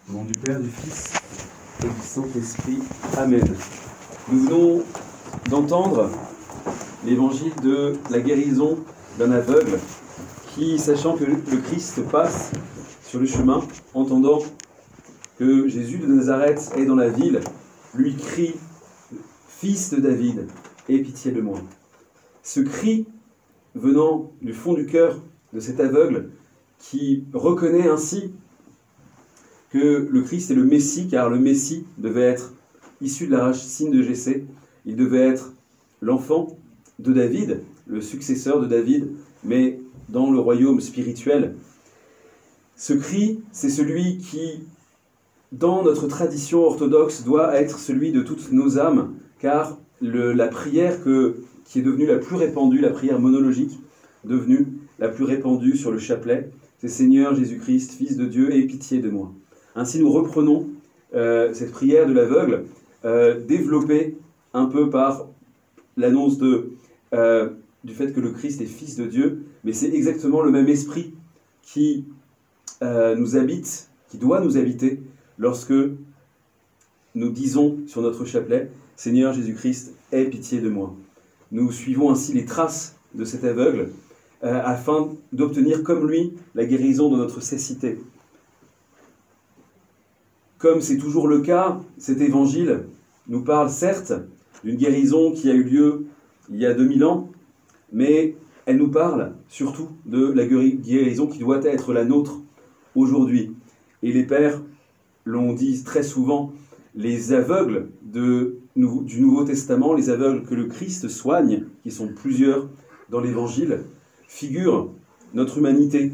Au nom du Père, du Fils et du Saint-Esprit. Amen. Nous venons d'entendre l'évangile de la guérison d'un aveugle qui, sachant que le Christ passe sur le chemin, entendant que Jésus de Nazareth est dans la ville, lui crie « Fils de David, aie pitié de moi ». Ce cri venant du fond du cœur de cet aveugle qui reconnaît ainsi que le Christ est le Messie, car le Messie devait être issu de la racine de Jessé, il devait être l'enfant de David, le successeur de David, mais dans le royaume spirituel. Ce cri, c'est celui qui, dans notre tradition orthodoxe, doit être celui de toutes nos âmes, car la prière qui est devenue la plus répandue, la prière monologique, devenue la plus répandue sur le chapelet, c'est « Seigneur Jésus-Christ, Fils de Dieu, aie pitié de moi ». Ainsi, nous reprenons cette prière de l'aveugle, développée un peu par l'annonce du fait que le Christ est Fils de Dieu, mais c'est exactement le même esprit qui nous habite, qui doit nous habiter lorsque nous disons sur notre chapelet « Seigneur Jésus-Christ, aie pitié de moi ». Nous suivons ainsi les traces de cet aveugle afin d'obtenir comme lui la guérison de notre cécité. Comme c'est toujours le cas, cet évangile nous parle certes d'une guérison qui a eu lieu il y a 2000 ans, mais elle nous parle surtout de la guérison qui doit être la nôtre aujourd'hui. Et les pères l'ont dit très souvent, les aveugles du Nouveau Testament, les aveugles que le Christ soigne, qui sont plusieurs dans l'évangile, figurent notre humanité,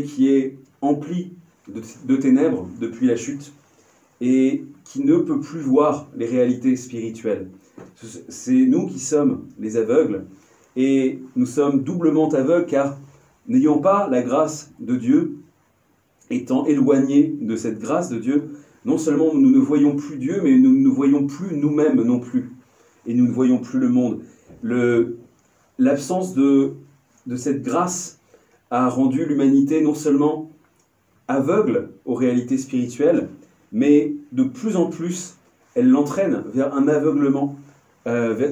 qui est emplie de ténèbres depuis la chute et qui ne peut plus voir les réalités spirituelles. C'est nous qui sommes les aveugles et nous sommes doublement aveugles car n'ayant pas la grâce de Dieu, étant éloignés de cette grâce de Dieu, non seulement nous ne voyons plus Dieu, mais nous ne voyons plus nous-mêmes non plus et nous ne voyons plus le monde. L'absence de cette grâce a rendu l'humanité non seulement aveugle aux réalités spirituelles, mais de plus en plus, elle l'entraîne vers un aveuglement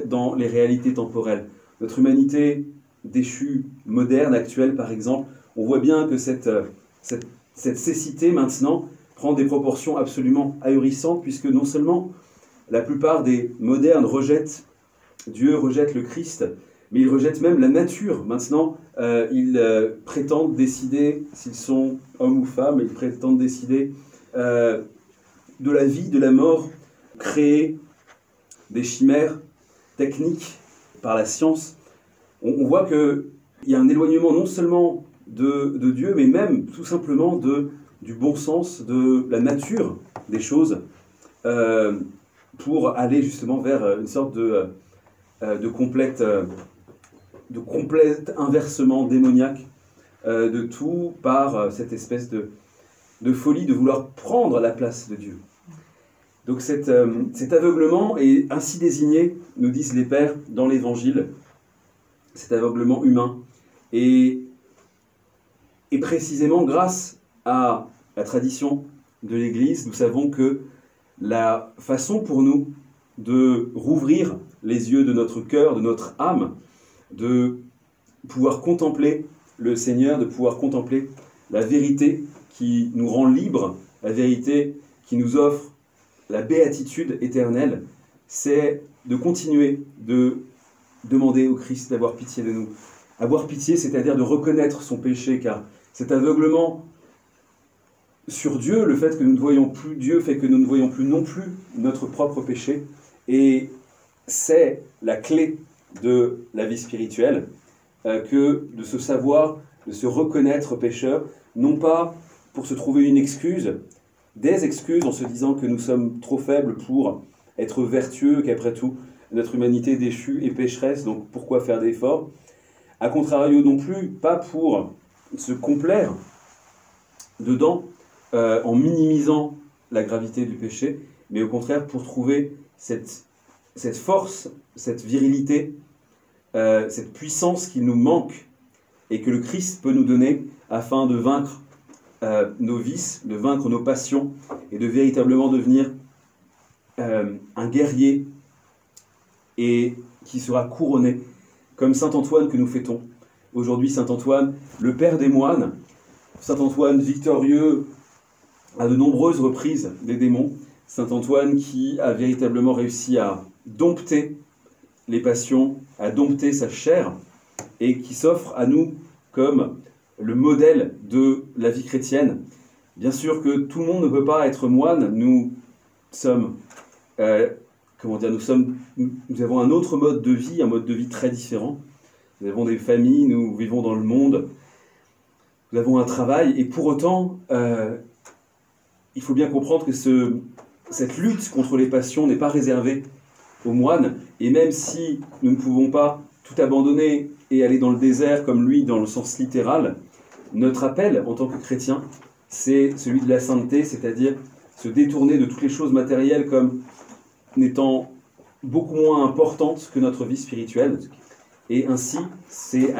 dans les réalités temporelles. Notre humanité déchue, moderne, actuelle par exemple, on voit bien que cette cécité maintenant prend des proportions absolument ahurissantes, puisque non seulement la plupart des modernes rejettent Dieu, rejettent le Christ, mais ils rejettent même la nature. Maintenant, ils prétendent décider s'ils sont hommes ou femmes, ils prétendent décider de la vie, de la mort, créer des chimères techniques par la science. On voit qu'il y a un éloignement non seulement de Dieu, mais même tout simplement du bon sens, de la nature des choses, pour aller justement vers une sorte de complète inversement démoniaque de tout par cette espèce de folie de vouloir prendre la place de Dieu. Donc cet aveuglement est ainsi désigné, nous disent les pères dans l'Évangile, cet aveuglement humain. Et précisément grâce à la tradition de l'Église, nous savons que la façon pour nous de rouvrir les yeux de notre cœur, de notre âme, de pouvoir contempler le Seigneur, de pouvoir contempler la vérité qui nous rend libres, la vérité qui nous offre la béatitude éternelle, c'est de continuer de demander au Christ d'avoir pitié de nous. Avoir pitié, c'est-à-dire de reconnaître son péché, car cet aveuglement sur Dieu, le fait que nous ne voyons plus Dieu, fait que nous ne voyons plus non plus notre propre péché, et c'est la clé de la vie spirituelle, que de se savoir, de se reconnaître pécheur, non pas pour se trouver une excuse, des excuses en se disant que nous sommes trop faibles pour être vertueux, qu'après tout, notre humanité déchue est pécheresse, donc pourquoi faire d'efforts? A contrario non plus, pas pour se complaire dedans, en minimisant la gravité du péché, mais au contraire pour trouver cette force, cette virilité, cette puissance qui nous manque et que le Christ peut nous donner afin de vaincre nos vices, de vaincre nos passions et de véritablement devenir un guerrier et qui sera couronné comme Saint Antoine que nous fêtons. Aujourd'hui, Saint Antoine, le père des moines, Saint Antoine victorieux à de nombreuses reprises des démons, Saint Antoine qui a véritablement réussi à dompter les passions, à dompter sa chair, et qui s'offre à nous comme le modèle de la vie chrétienne. Bien sûr que tout le monde ne peut pas être moine, nous sommes, nous avons un autre mode de vie, un mode de vie très différent. Nous avons des familles, nous vivons dans le monde, nous avons un travail, et pour autant, il faut bien comprendre que cette lutte contre les passions n'est pas réservée aux moines, et même si nous ne pouvons pas tout abandonner et aller dans le désert comme lui dans le sens littéral, notre appel en tant que chrétien, c'est celui de la sainteté, c'est-à-dire se détourner de toutes les choses matérielles comme n'étant beaucoup moins importantes que notre vie spirituelle. Et ainsi, c'est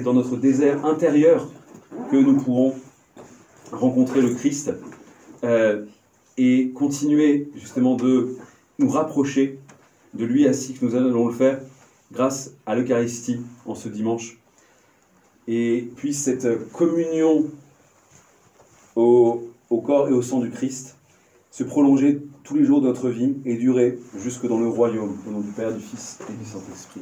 dans notre désert intérieur que nous pourrons rencontrer le Christ et continuer justement de nous rapprocher de lui, ainsi que nous allons le faire grâce à l'Eucharistie en ce dimanche. Et puis cette communion au corps et au sang du Christ se prolonger tous les jours de notre vie et durer jusque dans le royaume, au nom du Père, du Fils et du Saint-Esprit.